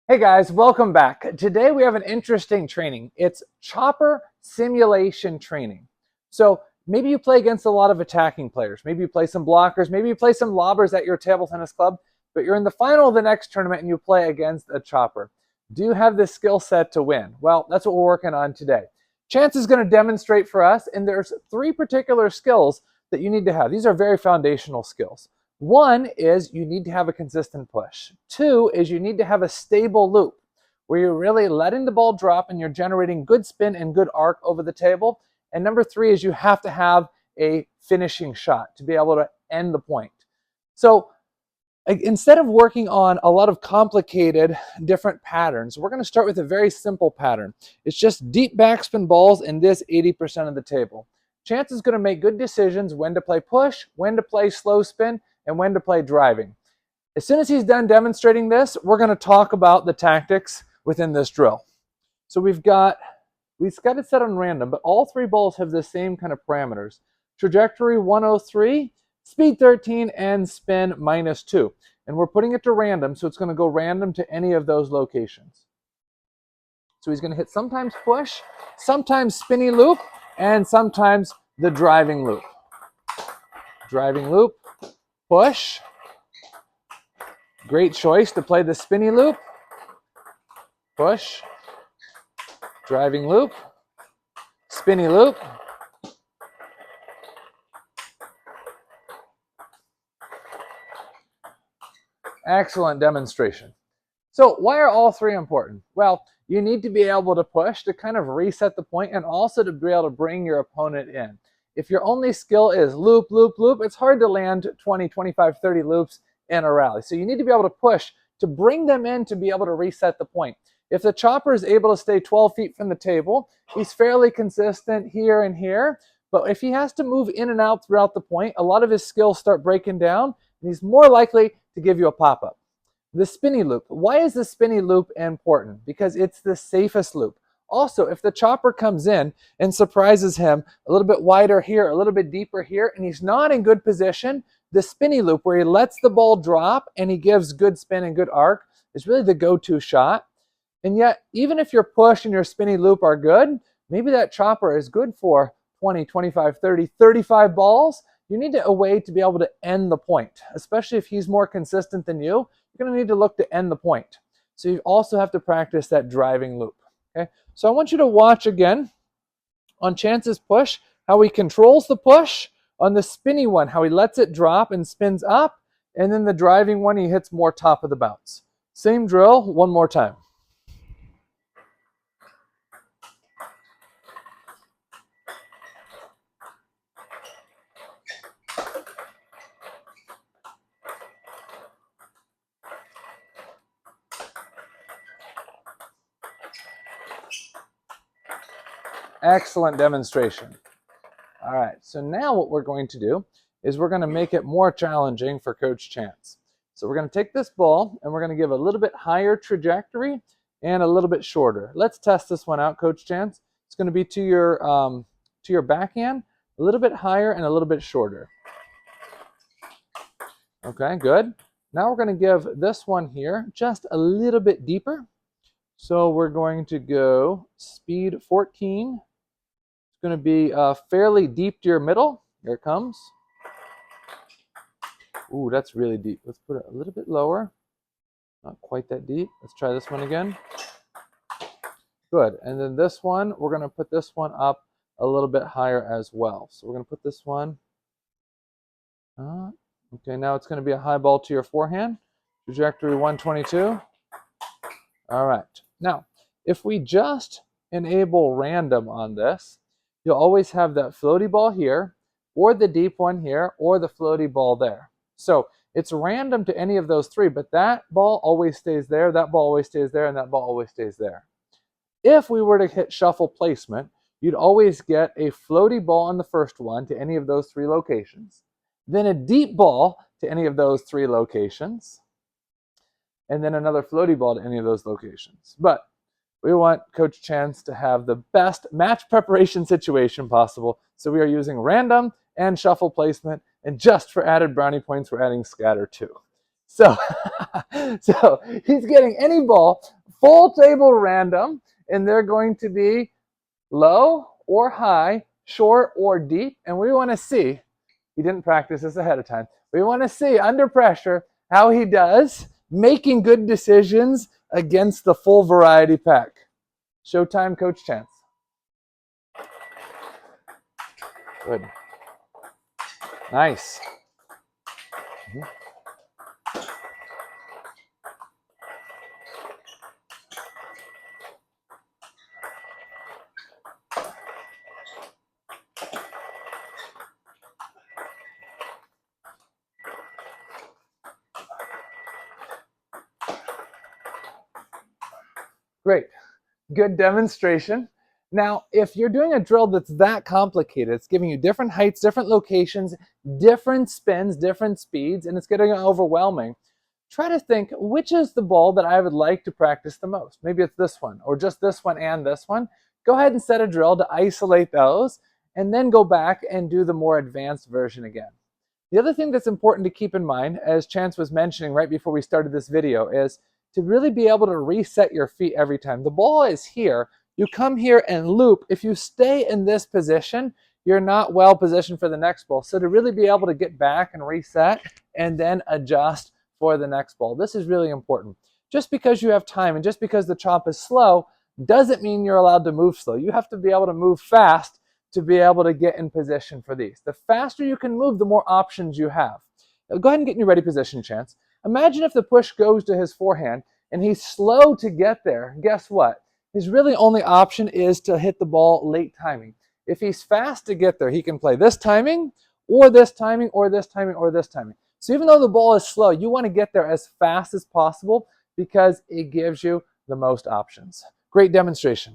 Hey guys, welcome back. Today we have an interesting training. It's chopper simulation training. So maybe you play against a lot of attacking players. Maybe you play some blockers. Maybe you play some lobbers at your table tennis club, but you're in the final of the next tournament and you play against a chopper. Do you have the skill set to win? Well, that's what we're working on today. Chance is going to demonstrate for us, and there's three particular skills that you need to have. These are very foundational skills. One is you need to have a consistent push. Two is you need to have a stable loop where you're really letting the ball drop and you're generating good spin and good arc over the table. And number three is you have to have a finishing shot to be able to end the point. So instead of working on a lot of complicated different patterns, we're going to start with a very simple pattern. It's just deep backspin balls in this 80% of the table. Chance is going to make good decisions when to play push, when to play slow spin, and when to play driving. As soon as he's done demonstrating this, we're going to talk about the tactics within this drill. So we've got it set on random, but all three balls have the same kind of parameters. Trajectory 103, speed 13, and spin -2. And we're putting it to random, so it's going to go random to any of those locations. So he's going to hit sometimes push, sometimes spinny loop, and sometimes the driving loop. Driving loop, push. Great choice to play the spinny loop. Push. Driving loop. Spinny loop. Excellent demonstration. So why are all three important? Well, you need to be able to push to kind of reset the point and also to be able to bring your opponent in. If your only skill is loop, loop, loop, it's hard to land 20, 25, 30 loops in a rally. So you need to be able to push to bring them in to be able to reset the point. If the chopper is able to stay 12 feet from the table, he's fairly consistent here and here. But if he has to move in and out throughout the point, a lot of his skills start breaking down, and he's more likely to give you a pop-up. The spinny loop. Why is the spinny loop important? Because it's the safest loop. Also, if the chopper comes in and surprises him a little bit wider here, a little bit deeper here, and he's not in good position, the spinny loop where he lets the ball drop and he gives good spin and good arc is really the go-to shot. And yet, even if your push and your spinny loop are good, maybe that chopper is good for 20, 25, 30, 35 balls. You need a way to be able to end the point, especially if he's more consistent than you. You're going to need to look to end the point. So you also have to practice that driving loop. Okay, so I want you to watch again on Chance's push, how he controls the push, on the spinny one, how he lets it drop and spins up, and then the driving one, he hits more top of the bounce. Same drill, one more time. Excellent demonstration. All right, so now what we're going to do is we're going to make it more challenging for Coach Chance. So we're going to take this ball and we're going to give a little bit higher trajectory and a little bit shorter. Let's test this one out, Coach Chance. It's going to be to your backhand, a little bit higher and a little bit shorter. Okay, good. Now we're going to give this one here just a little bit deeper. So we're going to go speed 14. It's going to be fairly deep to your middle. Here it comes. Ooh, that's really deep. Let's put it a little bit lower. Not quite that deep. Let's try this one again. Good. And then this one, we're going to put this one up a little bit higher as well. So we're going to put this one. Okay, now it's going to be a high ball to your forehand. Trajectory 122. All right. Now, if we just enable random on this, you'll always have that floaty ball here, or the deep one here, or the floaty ball there. So it's random to any of those three, but that ball always stays there, that ball always stays there, and that ball always stays there. If we were to hit shuffle placement, you'd always get a floaty ball on the first one to any of those three locations, then a deep ball to any of those three locations, and then another floaty ball to any of those locations. But we want Coach Chance to have the best match preparation situation possible, so we are using random and shuffle placement, and just for added brownie points, we're adding scatter too. So, so he's getting any ball full table random, and they're going to be low or high, short or deep, and we want to see, he didn't practice this ahead of time, we want to see under pressure how he does making good decisions against the full variety pack. Showtime, Coach Chance. Good. Nice. Great. Good demonstration. Now, if you're doing a drill that's that complicated, it's giving you different heights, different locations, different spins, different speeds, and it's getting overwhelming, try to think, which is the ball that I would like to practice the most? Maybe it's this one, or just this one and this one. Go ahead and set a drill to isolate those, and then go back and do the more advanced version again. The other thing that's important to keep in mind, as Chance was mentioning right before we started this video, is to really be able to reset your feet every time. The ball is here. You come here and loop. If you stay in this position, you're not well positioned for the next ball. So to really be able to get back and reset and then adjust for the next ball. This is really important. Just because you have time and just because the chop is slow doesn't mean you're allowed to move slow. You have to be able to move fast to be able to get in position for these. The faster you can move, the more options you have. Now, go ahead and get in your ready position, Chance. Imagine if the push goes to his forehand and he's slow to get there. Guess what? His really only option is to hit the ball late timing. If he's fast to get there, he can play this timing, or this timing, or this timing, or this timing. So even though the ball is slow, you want to get there as fast as possible because it gives you the most options. Great demonstration.